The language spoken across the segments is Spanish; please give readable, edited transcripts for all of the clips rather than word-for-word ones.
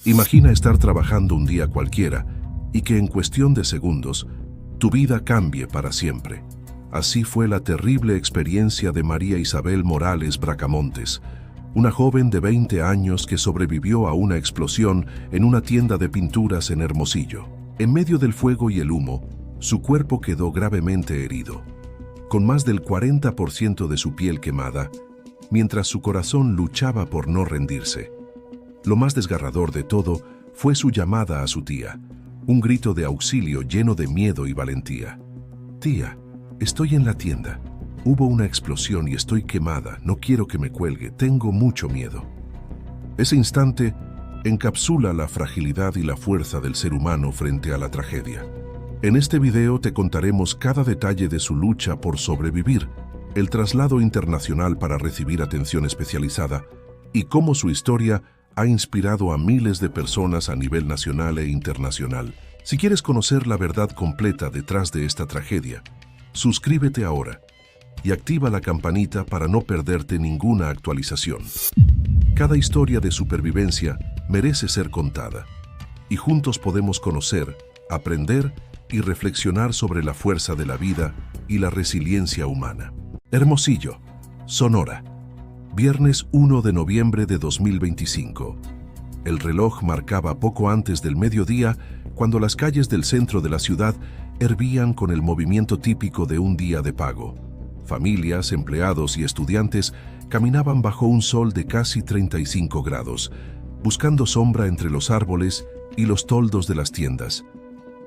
Imagina estar trabajando un día cualquiera y que en cuestión de segundos tu vida cambie para siempre. Así fue la terrible experiencia de María Isabel Morales Bracamontes, una joven de 20 años que sobrevivió a una explosión en una tienda de pinturas en Hermosillo. En medio del fuego y el humo, su cuerpo quedó gravemente herido, con más del 40% de su piel quemada, mientras su corazón luchaba por no rendirse. Lo más desgarrador de todo fue su llamada a su tía, un grito de auxilio lleno de miedo y valentía. «Tía, estoy en la tienda. Hubo una explosión y estoy quemada. No quiero que me cuelgue. Tengo mucho miedo». Ese instante encapsula la fragilidad y la fuerza del ser humano frente a la tragedia. En este video te contaremos cada detalle de su lucha por sobrevivir, el traslado internacional para recibir atención especializada y cómo su historia ha inspirado a miles de personas a nivel nacional e internacional. Si quieres conocer la verdad completa detrás de esta tragedia, suscríbete ahora y activa la campanita para no perderte ninguna actualización. Cada historia de supervivencia merece ser contada, y juntos podemos conocer, aprender y reflexionar sobre la fuerza de la vida y la resiliencia humana. Hermosillo, Sonora. Viernes 1 de noviembre de 2025. El reloj marcaba poco antes del mediodía cuando las calles del centro de la ciudad hervían con el movimiento típico de un día de pago. Familias, empleados y estudiantes caminaban bajo un sol de casi 35 grados, buscando sombra entre los árboles y los toldos de las tiendas.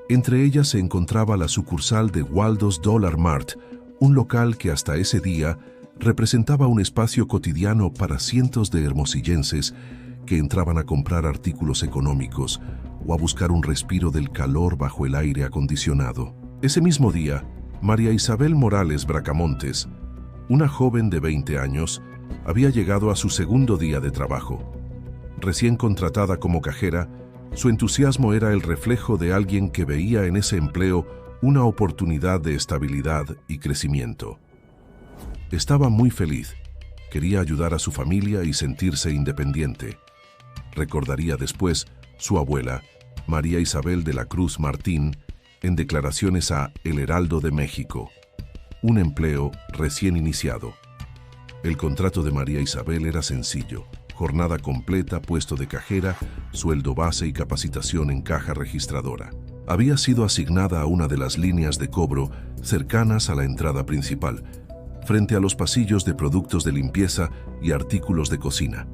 Entre ellas se encontraba la sucursal de Waldo's Dollar Mart, un local que hasta ese día representaba un espacio cotidiano para cientos de hermosillenses que entraban a comprar artículos económicos o a buscar un respiro del calor bajo el aire acondicionado. Ese mismo día, María Isabel Morales Bracamontes, una joven de 20 años, había llegado a su segundo día de trabajo. Recién contratada como cajera, su entusiasmo era el reflejo de alguien que veía en ese empleo una oportunidad de estabilidad y crecimiento. Estaba muy feliz, quería ayudar a su familia y sentirse independiente. Recordaría después su abuela, María Isabel de la Cruz Martín, en declaraciones a El Heraldo de México. Un empleo recién iniciado. El contrato de María Isabel era sencillo: jornada completa, puesto de cajera, sueldo base y capacitación en caja registradora. Había sido asignada a una de las líneas de cobro cercanas a la entrada principal, frente a los pasillos de productos de limpieza y artículos de cocina.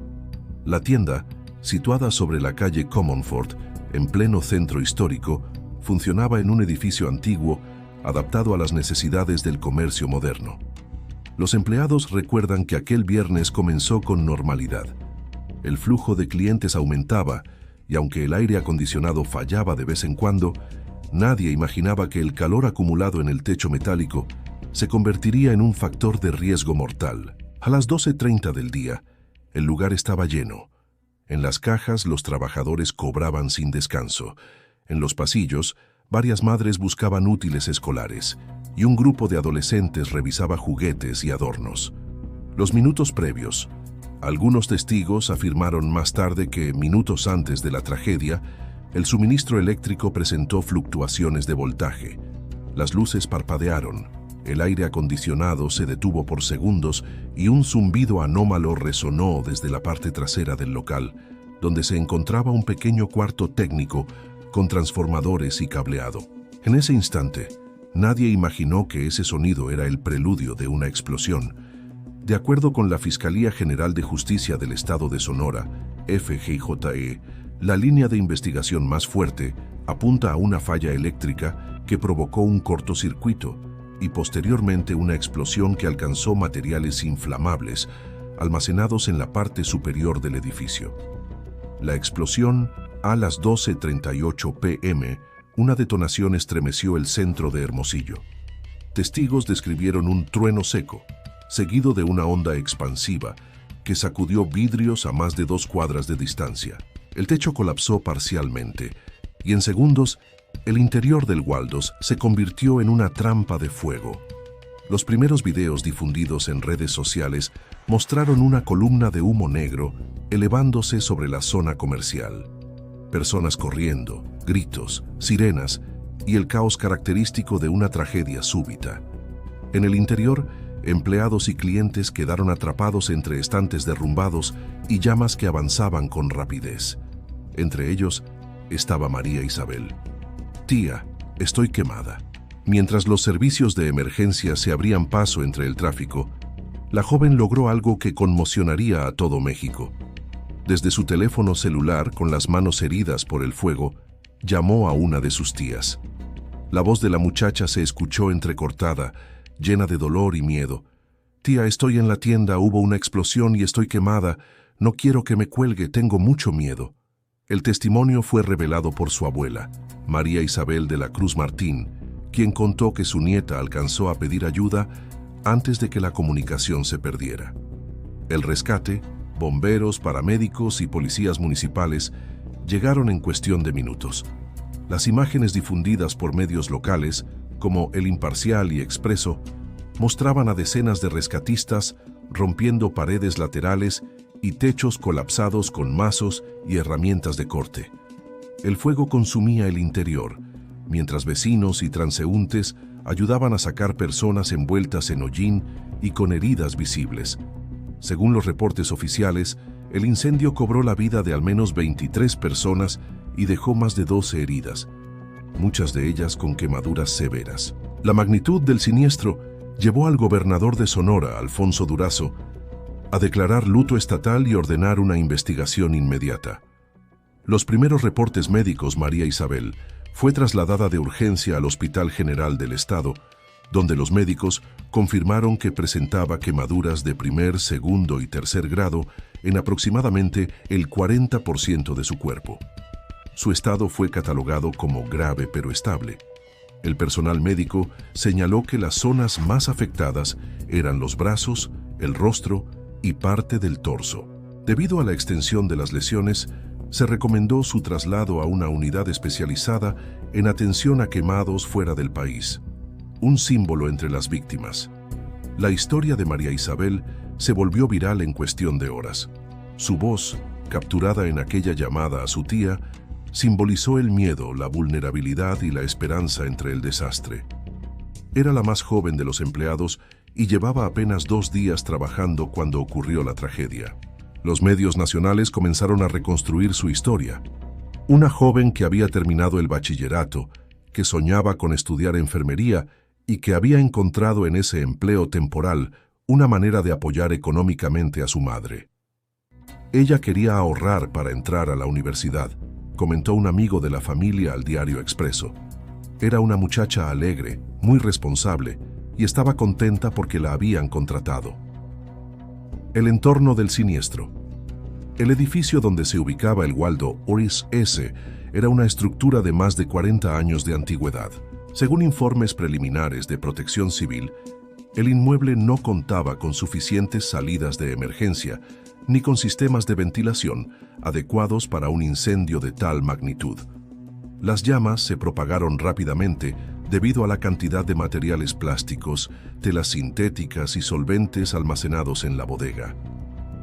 La tienda, situada sobre la calle Comonfort, en pleno centro histórico, funcionaba en un edificio antiguo adaptado a las necesidades del comercio moderno. Los empleados recuerdan que aquel viernes comenzó con normalidad. El flujo de clientes aumentaba y aunque el aire acondicionado fallaba de vez en cuando, nadie imaginaba que el calor acumulado en el techo metálico se convertiría en un factor de riesgo mortal. A las 12:30 del día, el lugar estaba lleno. En las cajas los trabajadores cobraban sin descanso. En los pasillos, varias madres buscaban útiles escolares y un grupo de adolescentes revisaba juguetes y adornos. Los minutos previos, algunos testigos afirmaron más tarde que, minutos antes de la tragedia, el suministro eléctrico presentó fluctuaciones de voltaje. Las luces parpadearon, el aire acondicionado se detuvo por segundos y un zumbido anómalo resonó desde la parte trasera del local, donde se encontraba un pequeño cuarto técnico con transformadores y cableado. En ese instante, nadie imaginó que ese sonido era el preludio de una explosión. De acuerdo con la Fiscalía General de Justicia del Estado de Sonora, FGJE, la línea de investigación más fuerte apunta a una falla eléctrica que provocó un cortocircuito y posteriormente una explosión que alcanzó materiales inflamables almacenados en la parte superior del edificio. La explosión, a las 12:38 p.m., una detonación estremeció el centro de Hermosillo. Testigos describieron un trueno seco, seguido de una onda expansiva que sacudió vidrios a más de 2 cuadras de distancia. El techo colapsó parcialmente y en segundos el interior del Waldo's se convirtió en una trampa de fuego. Los primeros videos difundidos en redes sociales mostraron una columna de humo negro elevándose sobre la zona comercial. personas corriendo, gritos, sirenas y el caos característico de una tragedia súbita. En el interior, empleados y clientes quedaron atrapados entre estantes derrumbados y llamas que avanzaban con rapidez. Entre ellos estaba María Isabel. «Tía, estoy quemada». Mientras los servicios de emergencia se abrían paso entre el tráfico, la joven logró algo que conmocionaría a todo México. Desde su teléfono celular, con las manos heridas por el fuego, llamó a una de sus tías. La voz de la muchacha se escuchó entrecortada, llena de dolor y miedo. «Tía, estoy en la tienda, hubo una explosión y estoy quemada. No quiero que me cuelgue, tengo mucho miedo». El testimonio fue revelado por su abuela, María Isabel de la Cruz Martín, quien contó que su nieta alcanzó a pedir ayuda antes de que la comunicación se perdiera. El rescate, bomberos, paramédicos y policías municipales llegaron en cuestión de minutos. Las imágenes difundidas por medios locales, como El Imparcial y Expreso, mostraban a decenas de rescatistas rompiendo paredes laterales y techos colapsados con mazos y herramientas de corte. El fuego consumía el interior, mientras vecinos y transeúntes ayudaban a sacar personas envueltas en hollín y con heridas visibles. Según los reportes oficiales, el incendio cobró la vida de al menos 23 personas y dejó más de 12 heridas, muchas de ellas con quemaduras severas. La magnitud del siniestro llevó al gobernador de Sonora, Alfonso Durazo, a declarar luto estatal y ordenar una investigación inmediata. Los primeros reportes médicos, María Isabel fue trasladada de urgencia al Hospital General del Estado, donde los médicos confirmaron que presentaba quemaduras de primer, segundo y tercer grado en aproximadamente el 40% de su cuerpo. Su estado fue catalogado como grave pero estable. El personal médico señaló que las zonas más afectadas eran los brazos, el rostro y parte del torso. Debido a la extensión de las lesiones, se recomendó su traslado a una unidad especializada en atención a quemados fuera del país. Un símbolo entre las víctimas. La historia de María Isabel se volvió viral en cuestión de horas. Su voz, capturada en aquella llamada a su tía, simbolizó el miedo, la vulnerabilidad y la esperanza entre el desastre. Era la más joven de los empleados y llevaba apenas 2 días trabajando cuando ocurrió la tragedia. Los medios nacionales comenzaron a reconstruir su historia. Una joven que había terminado el bachillerato, que soñaba con estudiar enfermería y que había encontrado en ese empleo temporal una manera de apoyar económicamente a su madre. Ella quería ahorrar para entrar a la universidad, comentó un amigo de la familia al diario Expreso. Era una muchacha alegre, muy responsable, y estaba contenta porque la habían contratado. El entorno del siniestro. El edificio donde se ubicaba el Waldo Oris S. era una estructura de más de 40 años de antigüedad. Según informes preliminares de Protección Civil, el inmueble no contaba con suficientes salidas de emergencia ni con sistemas de ventilación adecuados para un incendio de tal magnitud. Las llamas se propagaron rápidamente debido a la cantidad de materiales plásticos, telas sintéticas y solventes almacenados en la bodega.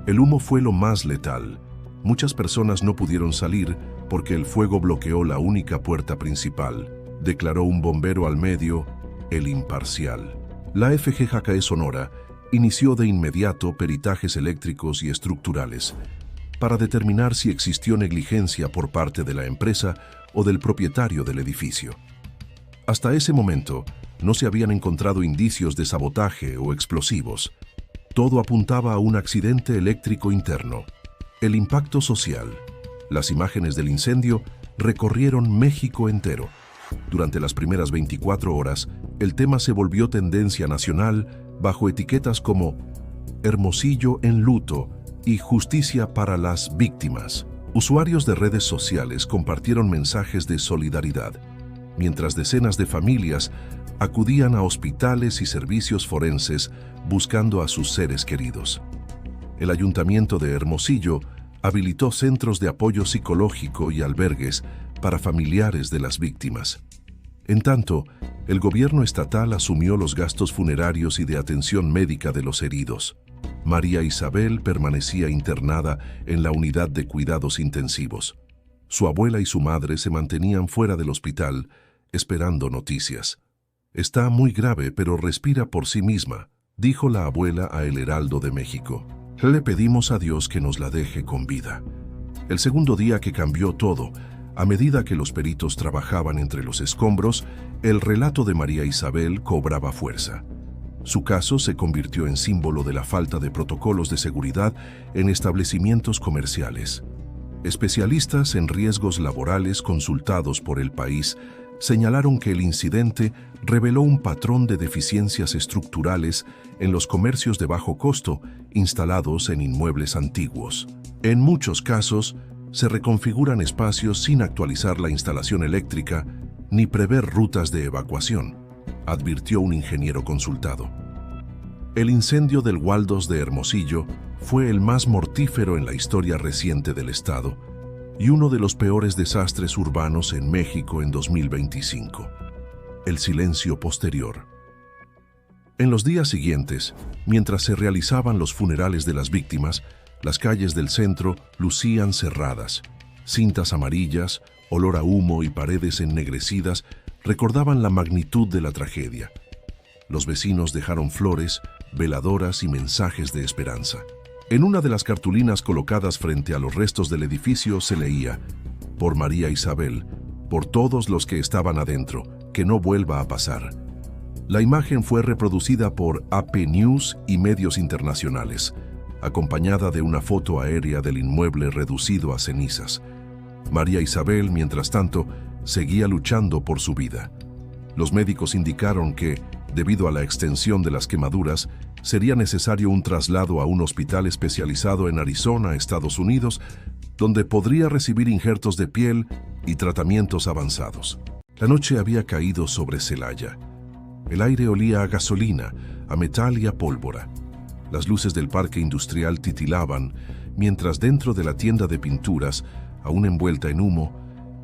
El humo fue lo más letal. Muchas personas no pudieron salir porque el fuego bloqueó la única puerta principal, declaró un bombero al medio, El Imparcial. La FGJKE Sonora inició de inmediato peritajes eléctricos y estructurales para determinar si existió negligencia por parte de la empresa o del propietario del edificio. Hasta ese momento, no se habían encontrado indicios de sabotaje o explosivos. Todo apuntaba a un accidente eléctrico interno. El impacto social. Las imágenes del incendio recorrieron México entero. Durante las primeras 24 horas, el tema se volvió tendencia nacional bajo etiquetas como Hermosillo en luto y Justicia para las víctimas. Usuarios de redes sociales compartieron mensajes de solidaridad, mientras decenas de familias acudían a hospitales y servicios forenses buscando a sus seres queridos. El Ayuntamiento de Hermosillo habilitó centros de apoyo psicológico y albergues para familiares de las víctimas. En tanto, el gobierno estatal asumió los gastos funerarios y de atención médica de los heridos. María Isabel permanecía internada en la unidad de cuidados intensivos. Su abuela y su madre se mantenían fuera del hospital, esperando noticias. «Está muy grave, pero respira por sí misma», dijo la abuela a El Heraldo de México. «Le pedimos a Dios que nos la deje con vida». El segundo día que cambió todo, a medida que los peritos trabajaban entre los escombros, el relato de María Isabel cobraba fuerza. Su caso se convirtió en símbolo de la falta de protocolos de seguridad en establecimientos comerciales. Especialistas en riesgos laborales consultados por El País señalaron que el incidente reveló un patrón de deficiencias estructurales en los comercios de bajo costo instalados en inmuebles antiguos. En muchos casos, se reconfiguran espacios sin actualizar la instalación eléctrica ni prever rutas de evacuación, advirtió un ingeniero consultado. El incendio del Waldos de Hermosillo fue el más mortífero en la historia reciente del estado y uno de los peores desastres urbanos en México en 2025. El silencio posterior. En los días siguientes, mientras se realizaban los funerales de las víctimas, las calles del centro lucían cerradas. Cintas amarillas, olor a humo y paredes ennegrecidas recordaban la magnitud de la tragedia. Los vecinos dejaron flores, veladoras y mensajes de esperanza. En una de las cartulinas colocadas frente a los restos del edificio se leía: «Por María Isabel, por todos los que estaban adentro, que no vuelva a pasar». La imagen fue reproducida por AP News y medios internacionales, acompañada de una foto aérea del inmueble reducido a cenizas. María Isabel, mientras tanto, seguía luchando por su vida. Los médicos indicaron que, debido a la extensión de las quemaduras, sería necesario un traslado a un hospital especializado en Arizona, Estados Unidos, donde podría recibir injertos de piel y tratamientos avanzados. La noche había caído sobre Celaya. El aire olía a gasolina, a metal y a pólvora. Las luces del parque industrial titilaban, mientras dentro de la tienda de pinturas, aún envuelta en humo,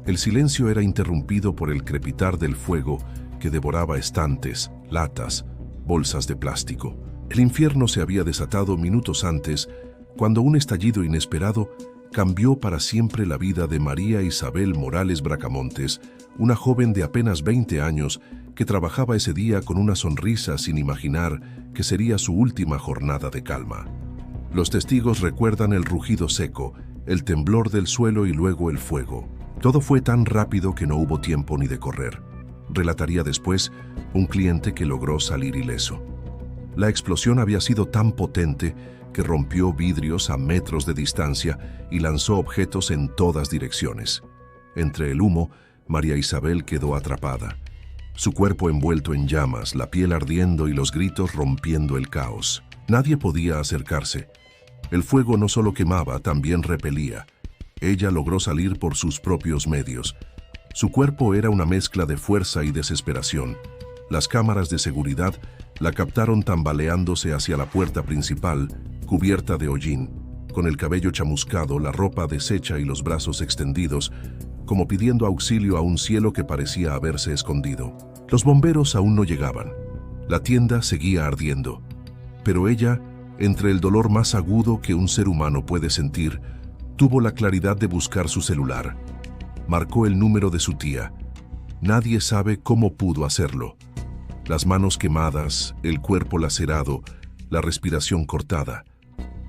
el silencio era interrumpido por el crepitar del fuego que devoraba estantes, latas, bolsas de plástico. El infierno se había desatado minutos antes, cuando un estallido inesperado cambió para siempre la vida de María Isabel Morales Bracamontes, una joven de apenas 20 años que trabajaba ese día con una sonrisa sin imaginar que sería su última jornada de calma. Los testigos recuerdan el rugido seco, el temblor del suelo y luego el fuego. Todo fue tan rápido que no hubo tiempo ni de correr. Relataría después un cliente que logró salir ileso. La explosión había sido tan potente que rompió vidrios a metros de distancia y lanzó objetos en todas direcciones. Entre el humo, María Isabel quedó atrapada. Su cuerpo envuelto en llamas, la piel ardiendo y los gritos rompiendo el caos. Nadie podía acercarse. El fuego no solo quemaba, también repelía. Ella logró salir por sus propios medios. Su cuerpo era una mezcla de fuerza y desesperación. Las cámaras de seguridad la captaron tambaleándose hacia la puerta principal, cubierta de hollín, con el cabello chamuscado, la ropa deshecha y los brazos extendidos, como pidiendo auxilio a un cielo que parecía haberse escondido. Los bomberos aún no llegaban. La tienda seguía ardiendo. Pero ella, entre el dolor más agudo que un ser humano puede sentir, tuvo la claridad de buscar su celular. Marcó el número de su tía. Nadie sabe cómo pudo hacerlo. Las manos quemadas, el cuerpo lacerado, la respiración cortada.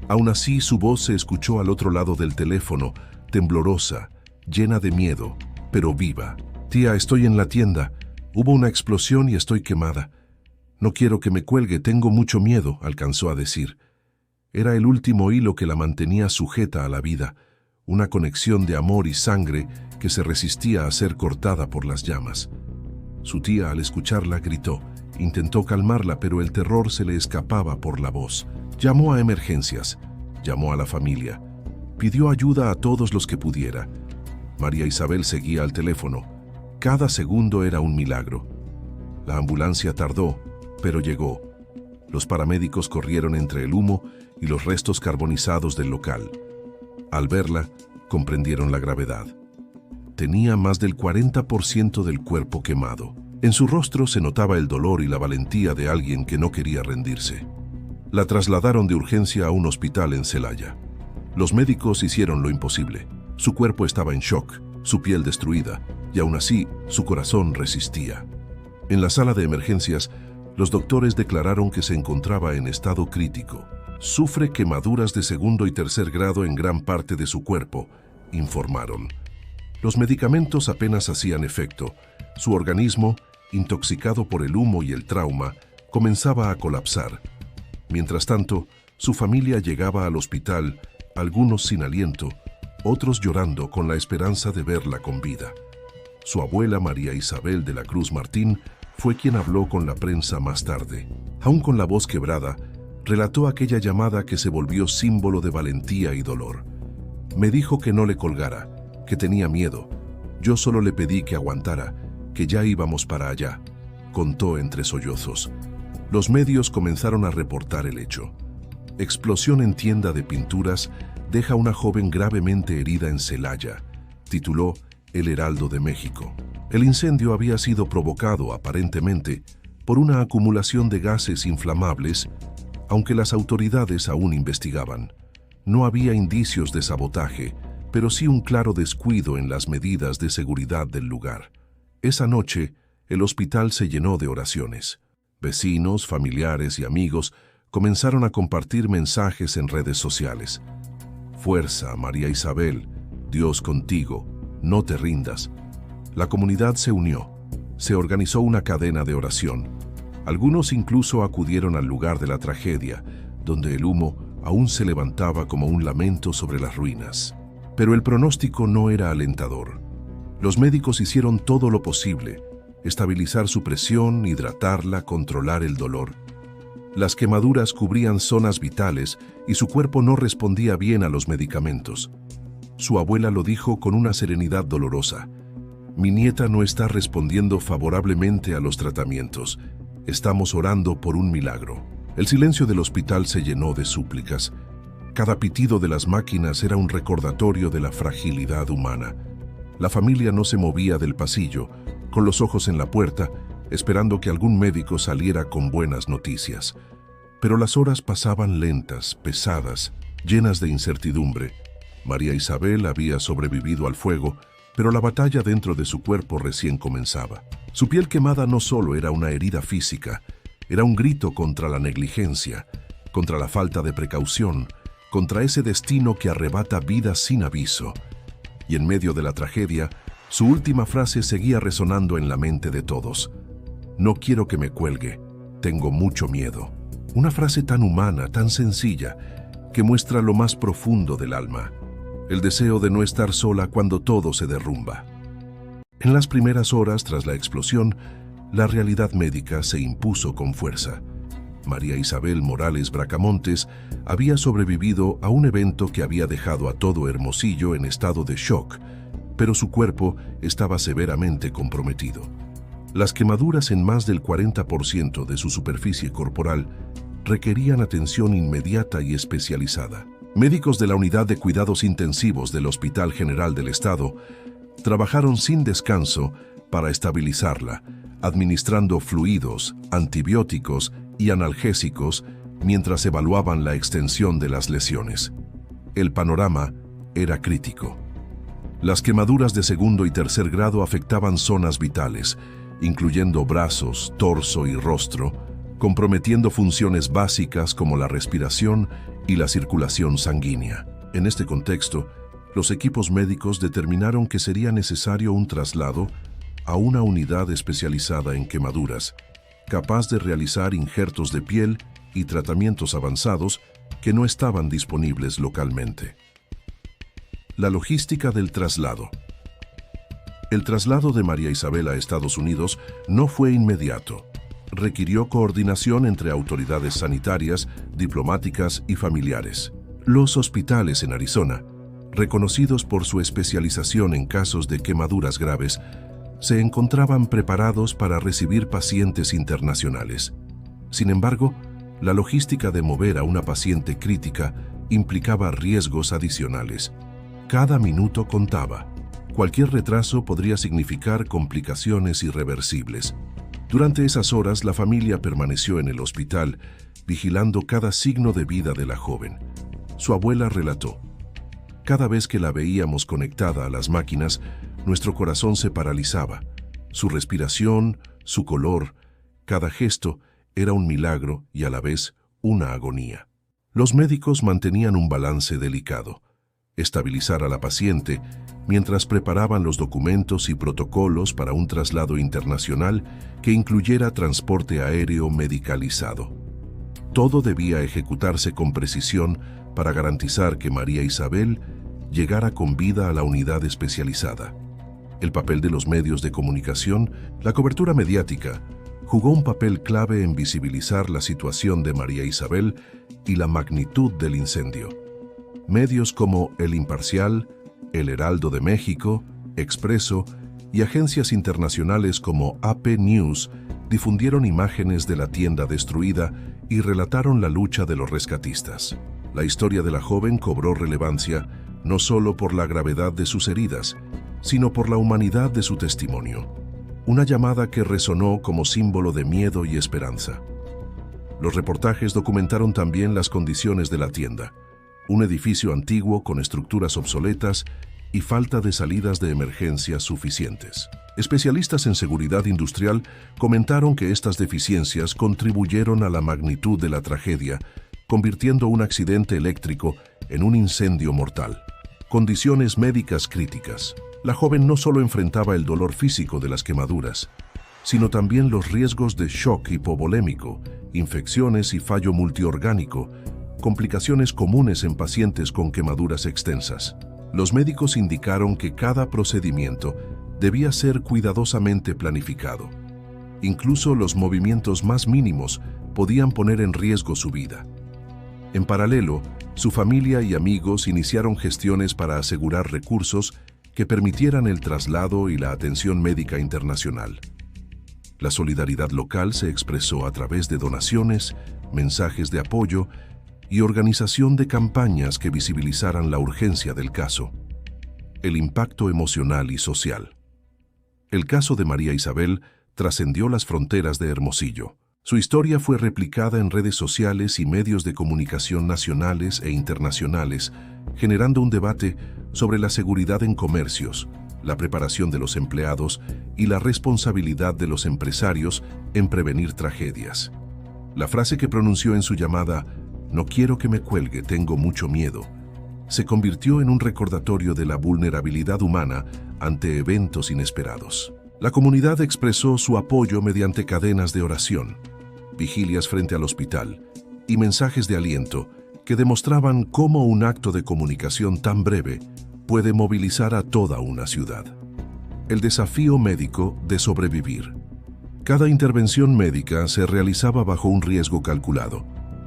Aún así, su voz se escuchó al otro lado del teléfono, temblorosa, llena de miedo, pero viva. «Tía, estoy en la tienda. Hubo una explosión y estoy quemada. No quiero que me cuelgue, tengo mucho miedo», alcanzó a decir. Era el último hilo que la mantenía sujeta a la vida, una conexión de amor y sangre que se resistía a ser cortada por las llamas. Su tía, al escucharla, gritó. Intentó calmarla, pero el terror se le escapaba por la voz. Llamó a emergencias, llamó a la familia, pidió ayuda a todos los que pudiera. María Isabel seguía al teléfono. Cada segundo era un milagro. La ambulancia tardó, pero llegó. Los paramédicos corrieron entre el humo y los restos carbonizados del local. Al verla, comprendieron la gravedad. Tenía más del 40% del cuerpo quemado. En su rostro se notaba el dolor y la valentía de alguien que no quería rendirse. La trasladaron de urgencia a un hospital en Celaya. Los médicos hicieron lo imposible. Su cuerpo estaba en shock, su piel destruida, y aún así su corazón resistía. En la sala de emergencias, los doctores declararon que se encontraba en estado crítico. Sufre quemaduras de segundo y tercer grado en gran parte de su cuerpo, informaron. Los medicamentos apenas hacían efecto. Su organismo, intoxicado por el humo y el trauma, comenzaba a colapsar. Mientras tanto, su familia llegaba al hospital, algunos sin aliento, otros llorando con la esperanza de verla con vida. Su abuela María Isabel de la Cruz Martín fue quien habló con la prensa más tarde. Aún con la voz quebrada, relató aquella llamada que se volvió símbolo de valentía y dolor. Me dijo que no le colgara, que tenía miedo. Yo solo le pedí que aguantara, que ya íbamos para allá, contó entre sollozos. Los medios comenzaron a reportar el hecho. Explosión en tienda de pinturas deja una joven gravemente herida en Celaya, tituló El Heraldo de México. El incendio había sido provocado, aparentemente, por una acumulación de gases inflamables, aunque las autoridades aún investigaban. No había indicios de sabotaje, pero sí un claro descuido en las medidas de seguridad del lugar. Esa noche, el hospital se llenó de oraciones. Vecinos, familiares y amigos comenzaron a compartir mensajes en redes sociales. Fuerza, María Isabel, Dios contigo, no te rindas. La comunidad se unió. Se organizó una cadena de oración. Algunos incluso acudieron al lugar de la tragedia, donde el humo aún se levantaba como un lamento sobre las ruinas. Pero el pronóstico no era alentador. Los médicos hicieron todo lo posible: estabilizar su presión, hidratarla, controlar el dolor. Las quemaduras cubrían zonas vitales y su cuerpo no respondía bien a los medicamentos. Su abuela lo dijo con una serenidad dolorosa. Mi nieta no está respondiendo favorablemente a los tratamientos. Estamos orando por un milagro. El silencio del hospital se llenó de súplicas. Cada pitido de las máquinas era un recordatorio de la fragilidad humana. La familia no se movía del pasillo, con los ojos en la puerta, esperando que algún médico saliera con buenas noticias. Pero las horas pasaban lentas, pesadas, llenas de incertidumbre. María Isabel había sobrevivido al fuego, pero la batalla dentro de su cuerpo recién comenzaba. Su piel quemada no solo era una herida física, era un grito contra la negligencia, contra la falta de precaución, contra ese destino que arrebata vidas sin aviso. Y en medio de la tragedia, su última frase seguía resonando en la mente de todos. No quiero que me cuelgue, tengo mucho miedo. Una frase tan humana, tan sencilla, que muestra lo más profundo del alma. El deseo de no estar sola cuando todo se derrumba. En las primeras horas tras la explosión, la realidad médica se impuso con fuerza. María Isabel Morales Bracamontes había sobrevivido a un evento que había dejado a todo Hermosillo en estado de shock, pero su cuerpo estaba severamente comprometido. Las quemaduras en más del 40% de su superficie corporal requerían atención inmediata y especializada. Médicos de la Unidad de Cuidados Intensivos del Hospital General del Estado trabajaron sin descanso para estabilizarla, administrando fluidos, antibióticos y analgésicos mientras evaluaban la extensión de las lesiones. El panorama era crítico. Las quemaduras de segundo y tercer grado afectaban zonas vitales, incluyendo brazos, torso y rostro, comprometiendo funciones básicas como la respiración y la circulación sanguínea. En este contexto, los equipos médicos determinaron que sería necesario un traslado a una unidad especializada en quemaduras, capaz de realizar injertos de piel y tratamientos avanzados que no estaban disponibles localmente. La logística del traslado. El traslado de María Isabel a Estados Unidos no fue inmediato. Requirió coordinación entre autoridades sanitarias, diplomáticas y familiares. Los hospitales en Arizona, reconocidos por su especialización en casos de quemaduras graves, se encontraban preparados para recibir pacientes internacionales. Sin embargo, la logística de mover a una paciente crítica implicaba riesgos adicionales. Cada minuto contaba. Cualquier retraso podría significar complicaciones irreversibles. Durante esas horas, la familia permaneció en el hospital, vigilando cada signo de vida de la joven. Su abuela relató: cada vez que la veíamos conectada a las máquinas, Nuestro corazón se paralizaba. Su respiración, su color, cada gesto era un milagro y a la vez una agonía. Los médicos mantenían un balance delicado: estabilizar a la paciente mientras preparaban los documentos y protocolos para un traslado internacional que incluyera transporte aéreo medicalizado. Todo debía ejecutarse con precisión para garantizar que María Isabel llegara con vida a la unidad especializada. El papel de los medios de comunicación, la cobertura mediática, jugó un papel clave en visibilizar la situación de María Isabel y la magnitud del incendio. Medios como El Imparcial, El Heraldo de México, Expreso y agencias internacionales como AP News difundieron imágenes de la tienda destruida y relataron la lucha de los rescatistas. La historia de la joven cobró relevancia no solo por la gravedad de sus heridas, sino por la humanidad de su testimonio. Una llamada que resonó como símbolo de miedo y esperanza. Los reportajes documentaron también las condiciones de la tienda: un edificio antiguo con estructuras obsoletas y falta de salidas de emergencia suficientes. Especialistas en seguridad industrial comentaron que estas deficiencias contribuyeron a la magnitud de la tragedia, convirtiendo un accidente eléctrico en un incendio mortal. Condiciones médicas críticas. La joven no solo enfrentaba el dolor físico de las quemaduras, sino también los riesgos de shock hipovolémico, infecciones y fallo multiorgánico, complicaciones comunes en pacientes con quemaduras extensas. Los médicos indicaron que cada procedimiento debía ser cuidadosamente planificado. Incluso los movimientos más mínimos podían poner en riesgo su vida. En paralelo, su familia y amigos iniciaron gestiones para asegurar recursos que permitieran el traslado y la atención médica internacional. La solidaridad local se expresó a través de donaciones, mensajes de apoyo y organización de campañas que visibilizaran la urgencia del caso. El impacto emocional y social. El caso de María Isabel trascendió las fronteras de Hermosillo. Su historia fue replicada en redes sociales y medios de comunicación nacionales e internacionales, generando un debate sobre la seguridad en comercios, la preparación de los empleados y la responsabilidad de los empresarios en prevenir tragedias. La frase que pronunció en su llamada "No quiero que me cuelgue, tengo mucho miedo", se convirtió en un recordatorio de la vulnerabilidad humana ante eventos inesperados. La comunidad expresó su apoyo mediante cadenas de oración, vigilias frente al hospital y mensajes de aliento que demostraban cómo un acto de comunicación tan breve puede movilizar a toda una ciudad. El desafío médico de sobrevivir. Cada intervención médica se realizaba bajo un riesgo calculado.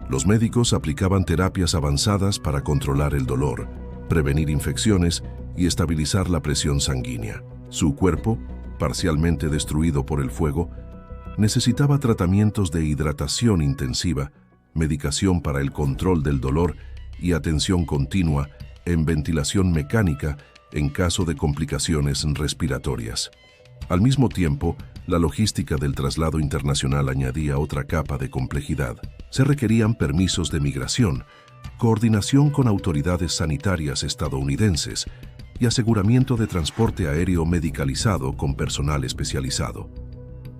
Los médicos aplicaban terapias avanzadas para controlar el dolor, prevenir infecciones y estabilizar la presión sanguínea. Su cuerpo, parcialmente destruido por el fuego, necesitaba tratamientos de hidratación intensiva, medicación para el control del dolor y atención continua en ventilación mecánica en caso de complicaciones respiratorias. Al mismo tiempo, la logística del traslado internacional añadía otra capa de complejidad. Se requerían permisos de migración, coordinación con autoridades sanitarias estadounidenses y aseguramiento de transporte aéreo medicalizado con personal especializado.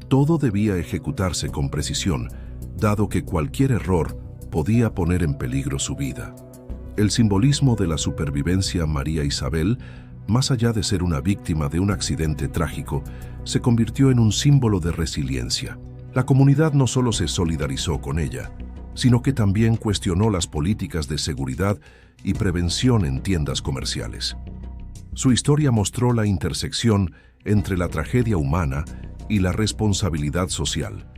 Todo debía ejecutarse con precisión, dado que cualquier error podía poner en peligro su vida. El simbolismo de la supervivencia María Isabel, más allá de ser una víctima de un accidente trágico, se convirtió en un símbolo de resiliencia. La comunidad no solo se solidarizó con ella, sino que también cuestionó las políticas de seguridad y prevención en tiendas comerciales. Su historia mostró la intersección entre la tragedia humana y la responsabilidad social,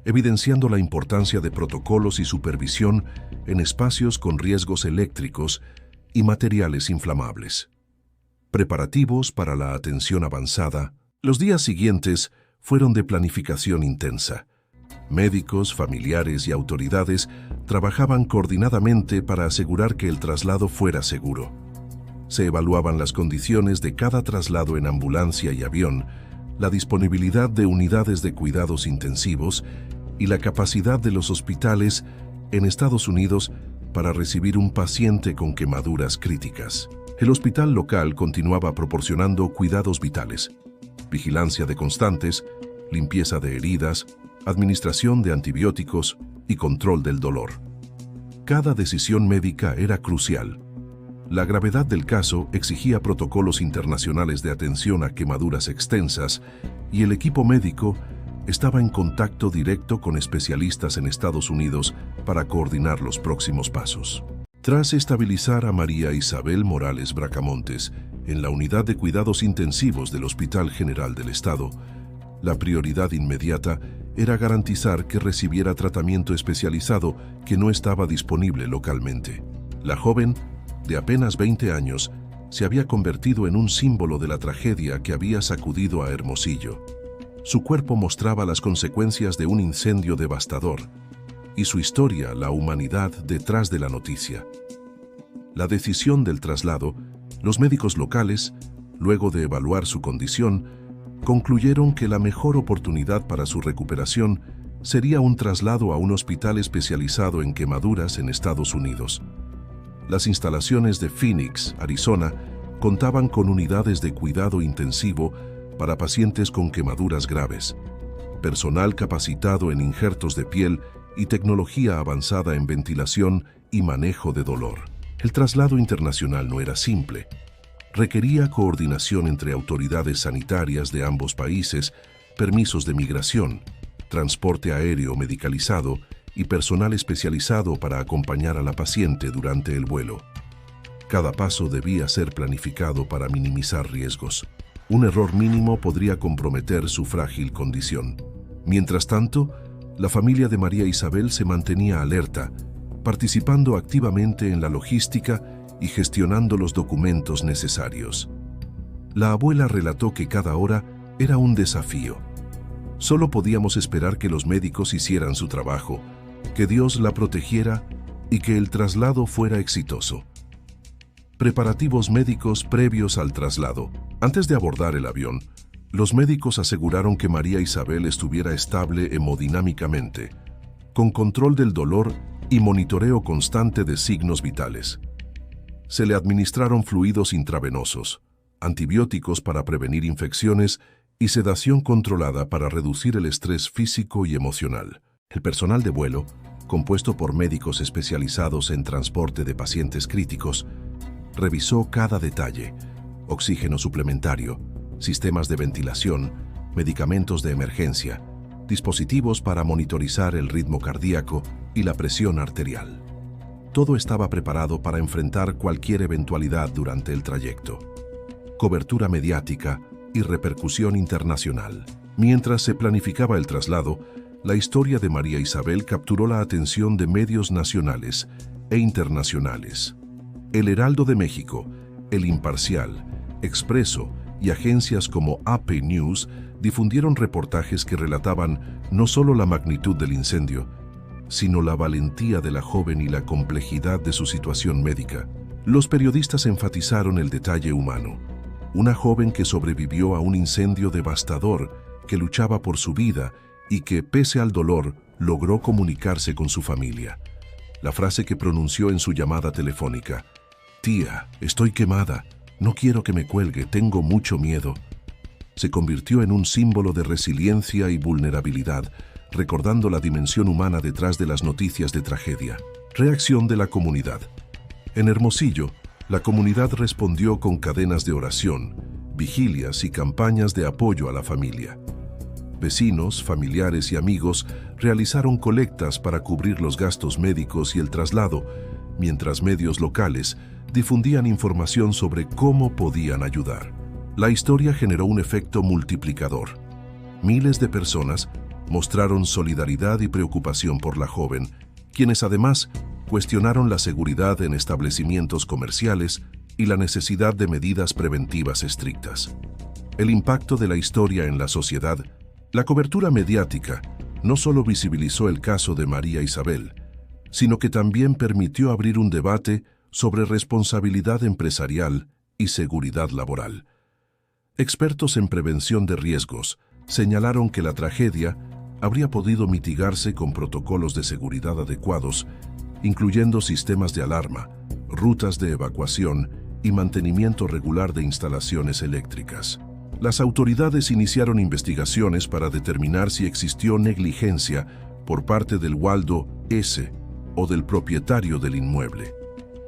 evidenciando la importancia de protocolos y supervisión en espacios con riesgos eléctricos y materiales inflamables. Preparativos para la atención avanzada. Los días siguientes fueron de planificación intensa. Médicos, familiares y autoridades trabajaban coordinadamente para asegurar que el traslado fuera seguro. Se evaluaban las condiciones de cada traslado en ambulancia y avión, la disponibilidad de unidades de cuidados intensivos y la capacidad de los hospitales en Estados Unidos para recibir un paciente con quemaduras críticas. El hospital local continuaba proporcionando cuidados vitales, vigilancia de constantes, limpieza de heridas, administración de antibióticos y control del dolor. Cada decisión médica era crucial. La gravedad del caso exigía protocolos internacionales de atención a quemaduras extensas y el equipo médico estaba en contacto directo con especialistas en Estados Unidos para coordinar los próximos pasos. Tras estabilizar a María Isabel Morales Bracamontes en la unidad de cuidados intensivos del Hospital General del Estado, la prioridad inmediata era garantizar que recibiera tratamiento especializado que no estaba disponible localmente. La joven, de apenas 20 años, se había convertido en un símbolo de la tragedia que había sacudido a Hermosillo. Su cuerpo mostraba las consecuencias de un incendio devastador y su historia la humanidad detrás de la noticia. La decisión del traslado, los médicos locales, luego de evaluar su condición, concluyeron que la mejor oportunidad para su recuperación sería un traslado a un hospital especializado en quemaduras en Estados Unidos. Las instalaciones de Phoenix, Arizona, contaban con unidades de cuidado intensivo para pacientes con quemaduras graves, personal capacitado en injertos de piel y tecnología avanzada en ventilación y manejo de dolor. El traslado internacional no era simple. Requería coordinación entre autoridades sanitarias de ambos países, permisos de migración, transporte aéreo medicalizado y personal especializado para acompañar a la paciente durante el vuelo. Cada paso debía ser planificado para minimizar riesgos. Un error mínimo podría comprometer su frágil condición. Mientras tanto, la familia de María Isabel se mantenía alerta, participando activamente en la logística y gestionando los documentos necesarios. La abuela relató que cada hora era un desafío. Solo podíamos esperar que los médicos hicieran su trabajo, que Dios la protegiera y que el traslado fuera exitoso. Preparativos médicos previos al traslado. Antes de abordar el avión, los médicos aseguraron que María Isabel estuviera estable hemodinámicamente, con control del dolor y monitoreo constante de signos vitales. Se le administraron fluidos intravenosos, antibióticos para prevenir infecciones y sedación controlada para reducir el estrés físico y emocional. El personal de vuelo, compuesto por médicos especializados en transporte de pacientes críticos, revisó cada detalle: oxígeno suplementario, sistemas de ventilación, medicamentos de emergencia, dispositivos para monitorizar el ritmo cardíaco y la presión arterial. Todo estaba preparado para enfrentar cualquier eventualidad durante el trayecto. Cobertura mediática y repercusión internacional. Mientras se planificaba el traslado, la historia de María Isabel capturó la atención de medios nacionales e internacionales. El Heraldo de México, El Imparcial, Expreso y agencias como AP News difundieron reportajes que relataban no solo la magnitud del incendio, sino la valentía de la joven y la complejidad de su situación médica. Los periodistas enfatizaron el detalle humano. Una joven que sobrevivió a un incendio devastador, que luchaba por su vida y que, pese al dolor, logró comunicarse con su familia. La frase que pronunció en su llamada telefónica: «Tía, estoy quemada, no quiero que me cuelgue, tengo mucho miedo», se convirtió en un símbolo de resiliencia y vulnerabilidad, recordando la dimensión humana detrás de las noticias de tragedia. Reacción de la comunidad. En Hermosillo, la comunidad respondió con cadenas de oración, vigilias y campañas de apoyo a la familia. Vecinos, familiares y amigos realizaron colectas para cubrir los gastos médicos y el traslado, mientras medios locales difundían información sobre cómo podían ayudar. La historia generó un efecto multiplicador. Miles de personas mostraron solidaridad y preocupación por la joven, quienes además cuestionaron la seguridad en establecimientos comerciales y la necesidad de medidas preventivas estrictas. El impacto de la historia en la sociedad. La cobertura mediática no solo visibilizó el caso de María Isabel, sino que también permitió abrir un debate sobre responsabilidad empresarial y seguridad laboral. Expertos en prevención de riesgos señalaron que la tragedia habría podido mitigarse con protocolos de seguridad adecuados, incluyendo sistemas de alarma, rutas de evacuación y mantenimiento regular de instalaciones eléctricas. Las autoridades iniciaron investigaciones para determinar si existió negligencia por parte del Waldo S. o del propietario del inmueble.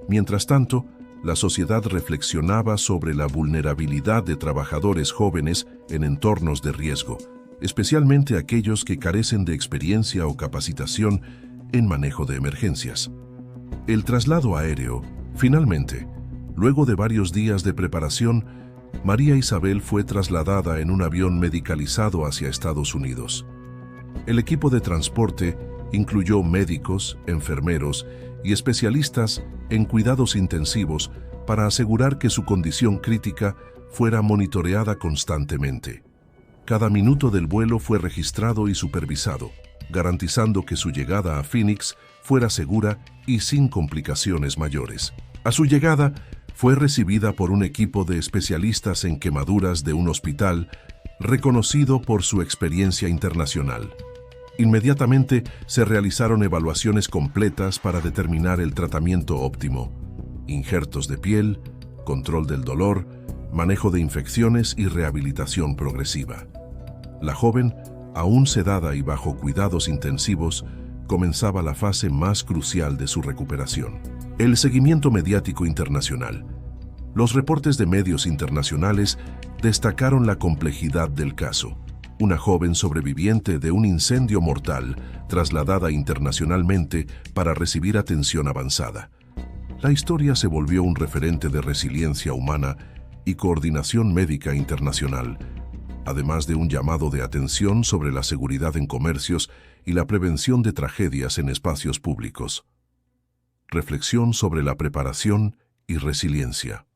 Mientras tanto, la sociedad reflexionaba sobre la vulnerabilidad de trabajadores jóvenes en entornos de riesgo, especialmente aquellos que carecen de experiencia o capacitación en manejo de emergencias. El traslado aéreo, finalmente, luego de varios días de preparación, María Isabel fue trasladada en un avión medicalizado hacia Estados Unidos. El equipo de transporte incluyó médicos, enfermeros y especialistas en cuidados intensivos para asegurar que su condición crítica fuera monitoreada constantemente. Cada minuto del vuelo fue registrado y supervisado, garantizando que su llegada a Phoenix fuera segura y sin complicaciones mayores. A su llegada, fue recibida por un equipo de especialistas en quemaduras de un hospital reconocido por su experiencia internacional. Inmediatamente se realizaron evaluaciones completas para determinar el tratamiento óptimo: injertos de piel, control del dolor, manejo de infecciones y rehabilitación progresiva. La joven, aún sedada y bajo cuidados intensivos, comenzaba la fase más crucial de su recuperación. El seguimiento mediático internacional. Los reportes de medios internacionales destacaron la complejidad del caso. Una joven sobreviviente de un incendio mortal trasladada internacionalmente para recibir atención avanzada. La historia se volvió un referente de resiliencia humana y coordinación médica internacional, además de un llamado de atención sobre la seguridad en comercios y la prevención de tragedias en espacios públicos. Reflexión sobre la preparación y resiliencia.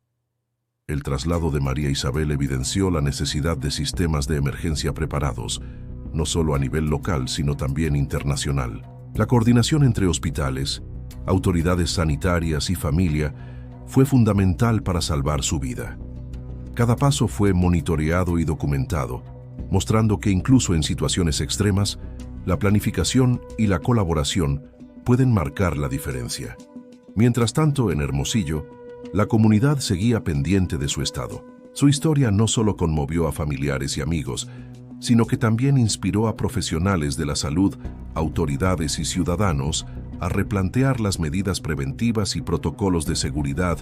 El traslado de María Isabel evidenció la necesidad de sistemas de emergencia preparados, no solo a nivel local, sino también internacional. La coordinación entre hospitales, autoridades sanitarias y familia fue fundamental para salvar su vida. Cada paso fue monitoreado y documentado, mostrando que incluso en situaciones extremas, la planificación y la colaboración pueden marcar la diferencia. Mientras tanto, en Hermosillo, la comunidad seguía pendiente de su estado. Su historia no solo conmovió a familiares y amigos, sino que también inspiró a profesionales de la salud, autoridades y ciudadanos a replantear las medidas preventivas y protocolos de seguridad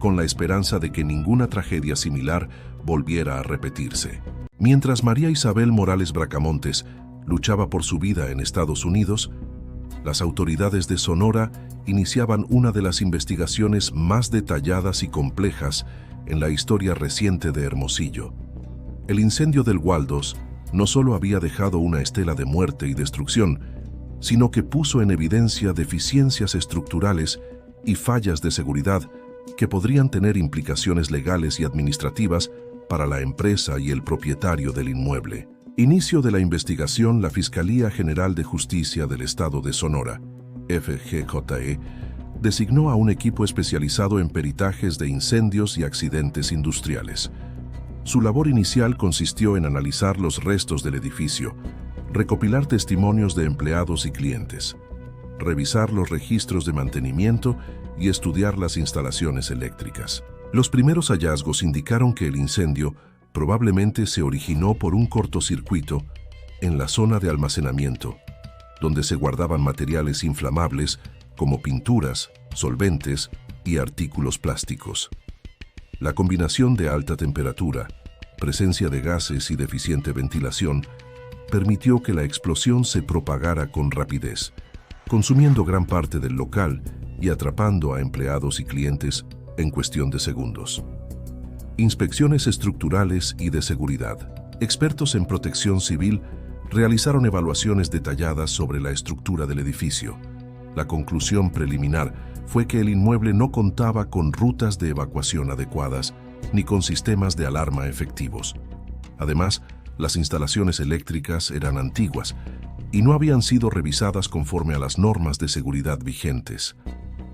con la esperanza de que ninguna tragedia similar volviera a repetirse. Mientras María Isabel Morales Bracamontes luchaba por su vida en Estados Unidos, las autoridades de Sonora iniciaban una de las investigaciones más detalladas y complejas en la historia reciente de Hermosillo. El incendio del Waldos no solo había dejado una estela de muerte y destrucción, sino que puso en evidencia deficiencias estructurales y fallas de seguridad que podrían tener implicaciones legales y administrativas para la empresa y el propietario del inmueble. Inicio de la investigación. La Fiscalía General de Justicia del Estado de Sonora, FGJE, designó a un equipo especializado en peritajes de incendios y accidentes industriales. Su labor inicial consistió en analizar los restos del edificio, recopilar testimonios de empleados y clientes, revisar los registros de mantenimiento y estudiar las instalaciones eléctricas. Los primeros hallazgos indicaron que el incendio probablemente se originó por un cortocircuito en la zona de almacenamiento, donde se guardaban materiales inflamables como pinturas, solventes y artículos plásticos. La combinación de alta temperatura, presencia de gases y deficiente ventilación permitió que la explosión se propagara con rapidez, consumiendo gran parte del local y atrapando a empleados y clientes en cuestión de segundos. Inspecciones estructurales y de seguridad. Expertos en protección civil realizaron evaluaciones detalladas sobre la estructura del edificio. La conclusión preliminar fue que el inmueble no contaba con rutas de evacuación adecuadas ni con sistemas de alarma efectivos. Además, las instalaciones eléctricas eran antiguas y no habían sido revisadas conforme a las normas de seguridad vigentes.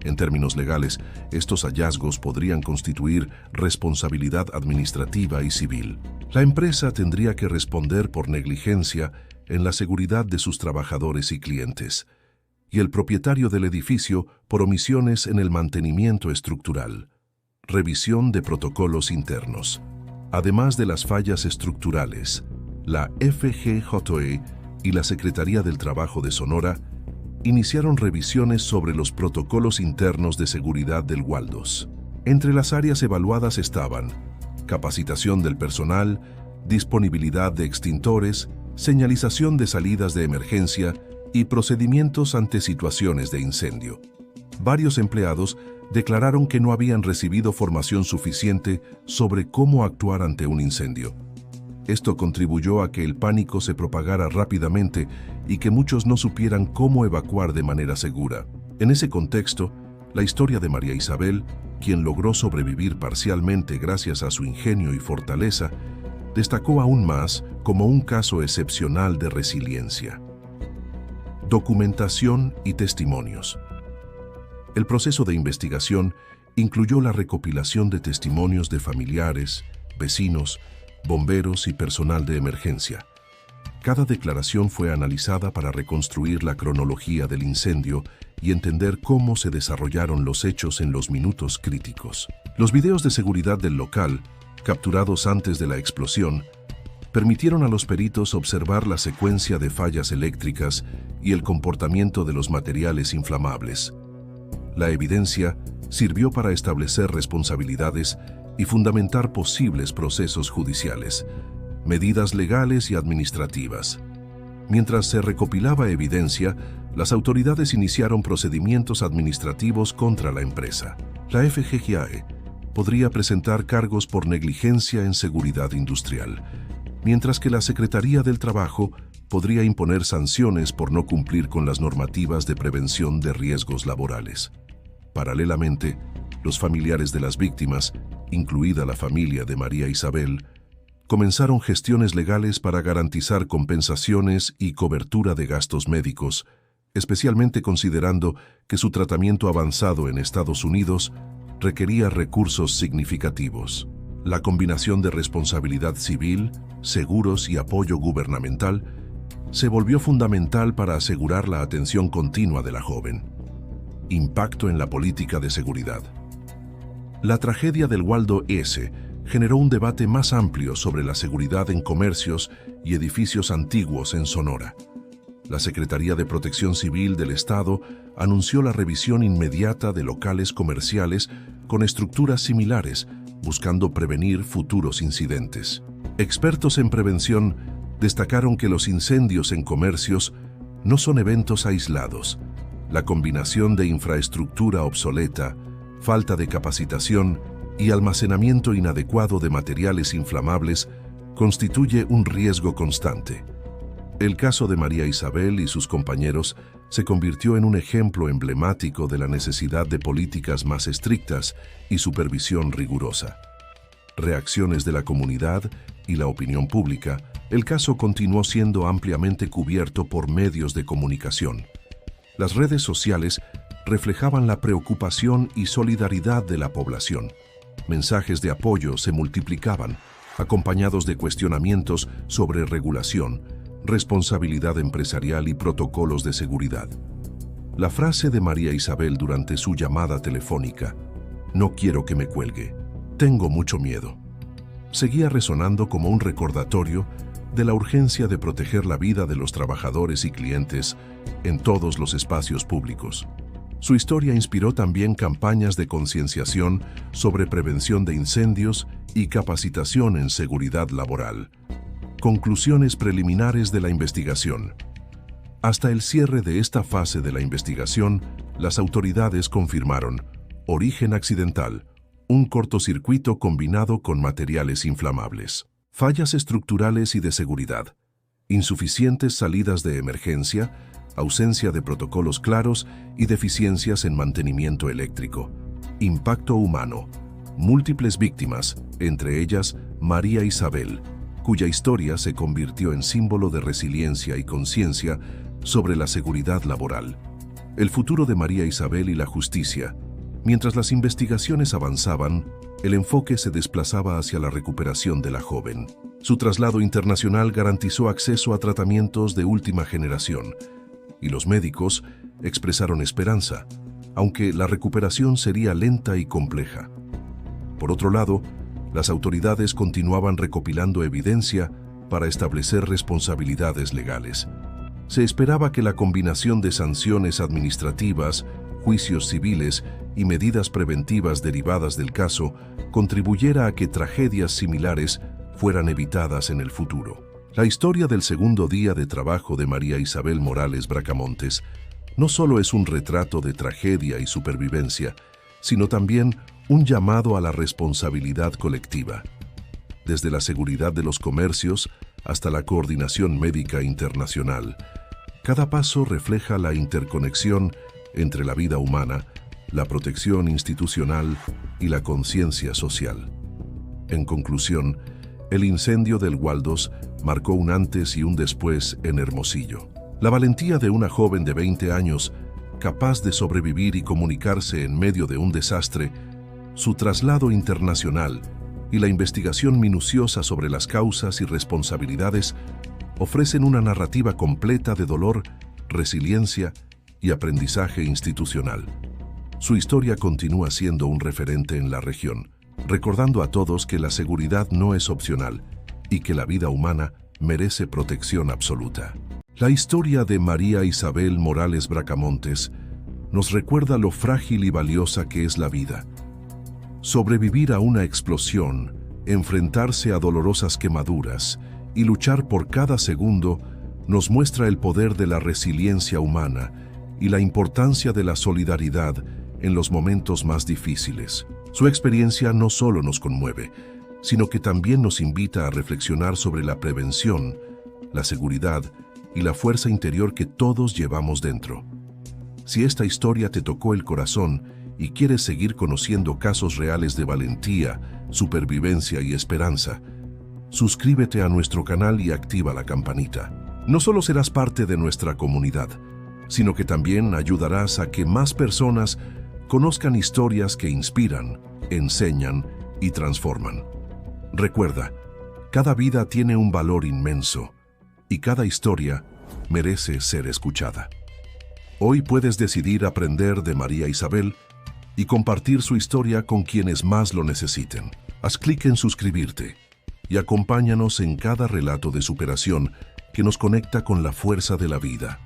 En términos legales, estos hallazgos podrían constituir responsabilidad administrativa y civil. La empresa tendría que responder por negligencia en la seguridad de sus trabajadores y clientes, y el propietario del edificio por omisiones en el mantenimiento estructural. Revisión de protocolos internos. Además de las fallas estructurales, la FGJOE y la Secretaría del Trabajo de Sonora iniciaron revisiones sobre los protocolos internos de seguridad del Waldos. Entre las áreas evaluadas estaban capacitación del personal, disponibilidad de extintores, señalización de salidas de emergencia y procedimientos ante situaciones de incendio. Varios empleados declararon que no habían recibido formación suficiente sobre cómo actuar ante un incendio. Esto contribuyó a que el pánico se propagara rápidamente y que muchos no supieran cómo evacuar de manera segura. En ese contexto, la historia de María Isabel, quien logró sobrevivir parcialmente gracias a su ingenio y fortaleza, destacó aún más como un caso excepcional de resiliencia. Documentación y testimonios. El proceso de investigación incluyó la recopilación de testimonios de familiares, vecinos, bomberos y personal de emergencia. Cada declaración fue analizada para reconstruir la cronología del incendio y entender cómo se desarrollaron los hechos en los minutos críticos. Los videos de seguridad del local, capturados antes de la explosión, permitieron a los peritos observar la secuencia de fallas eléctricas y el comportamiento de los materiales inflamables. La evidencia sirvió para establecer responsabilidades y fundamentar posibles procesos judiciales, medidas legales y administrativas. Mientras se recopilaba evidencia, las autoridades iniciaron procedimientos administrativos contra la empresa. La FGJAE podría presentar cargos por negligencia en seguridad industrial, mientras que la Secretaría del Trabajo podría imponer sanciones por no cumplir con las normativas de prevención de riesgos laborales. Paralelamente, los familiares de las víctimas, incluida la familia de María Isabel, comenzaron gestiones legales para garantizar compensaciones y cobertura de gastos médicos, especialmente considerando que su tratamiento avanzado en Estados Unidos requería recursos significativos. La combinación de responsabilidad civil, seguros y apoyo gubernamental se volvió fundamental para asegurar la atención continua de la joven. Impacto en la política de seguridad. La tragedia del Waldo S. generó un debate más amplio sobre la seguridad en comercios y edificios antiguos en Sonora. La Secretaría de Protección Civil del Estado anunció la revisión inmediata de locales comerciales con estructuras similares, buscando prevenir futuros incidentes. Expertos en prevención destacaron que los incendios en comercios no son eventos aislados. La combinación de infraestructura obsoleta, falta de capacitación y almacenamiento inadecuado de materiales inflamables constituye un riesgo constante. El caso de María Isabel y sus compañeros se convirtió en un ejemplo emblemático de la necesidad de políticas más estrictas y supervisión rigurosa. Reacciones de la comunidad y la opinión pública, el caso continuó siendo ampliamente cubierto por medios de comunicación. Las redes sociales reflejaban la preocupación y solidaridad de la población. Mensajes de apoyo se multiplicaban, acompañados de cuestionamientos sobre regulación, responsabilidad empresarial y protocolos de seguridad. La frase de María Isabel durante su llamada telefónica, "No quiero que me cuelgue, tengo mucho miedo", seguía resonando como un recordatorio de la urgencia de proteger la vida de los trabajadores y clientes en todos los espacios públicos. Su historia inspiró también campañas de concienciación sobre prevención de incendios y capacitación en seguridad laboral. Conclusiones preliminares de la investigación. Hasta el cierre de esta fase de la investigación, las autoridades confirmaron origen accidental, un cortocircuito combinado con materiales inflamables, fallas estructurales y de seguridad, insuficientes salidas de emergencia, ausencia de protocolos claros y deficiencias en mantenimiento eléctrico, impacto humano, múltiples víctimas, entre ellas María Isabel, cuya historia se convirtió en símbolo de resiliencia y conciencia sobre la seguridad laboral. El futuro de María Isabel y la justicia. Mientras las investigaciones avanzaban, el enfoque se desplazaba hacia la recuperación de la joven. Su traslado internacional garantizó acceso a tratamientos de última generación, y los médicos expresaron esperanza, aunque la recuperación sería lenta y compleja. Por otro lado, las autoridades continuaban recopilando evidencia para establecer responsabilidades legales. Se esperaba que la combinación de sanciones administrativas, juicios civiles y medidas preventivas derivadas del caso contribuyera a que tragedias similares fueran evitadas en el futuro. La historia del segundo día de trabajo de María Isabel Morales Bracamontes no solo es un retrato de tragedia y supervivencia, sino también un llamado a la responsabilidad colectiva. Desde la seguridad de los comercios hasta la coordinación médica internacional, cada paso refleja la interconexión entre la vida humana, la protección institucional y la conciencia social. En conclusión, el incendio del Gualdos marcó un antes y un después en Hermosillo. La valentía de una joven de 20 años, capaz de sobrevivir y comunicarse en medio de un desastre, su traslado internacional y la investigación minuciosa sobre las causas y responsabilidades ofrecen una narrativa completa de dolor, resiliencia y aprendizaje institucional. Su historia continúa siendo un referente en la región, recordando a todos que la seguridad no es opcional y que la vida humana merece protección absoluta. La historia de María Isabel Morales Bracamontes nos recuerda lo frágil y valiosa que es la vida. Sobrevivir a una explosión, enfrentarse a dolorosas quemaduras y luchar por cada segundo nos muestra el poder de la resiliencia humana y la importancia de la solidaridad en los momentos más difíciles. Su experiencia no solo nos conmueve, sino que también nos invita a reflexionar sobre la prevención, la seguridad y la fuerza interior que todos llevamos dentro. Si esta historia te tocó el corazón y quieres seguir conociendo casos reales de valentía, supervivencia y esperanza, suscríbete a nuestro canal y activa la campanita. No solo serás parte de nuestra comunidad, sino que también ayudarás a que más personas conozcan historias que inspiran, enseñan y transforman. Recuerda, cada vida tiene un valor inmenso y cada historia merece ser escuchada. Hoy puedes decidir aprender de María Isabel y compartir su historia con quienes más lo necesiten. Haz clic en suscribirte y acompáñanos en cada relato de superación que nos conecta con la fuerza de la vida.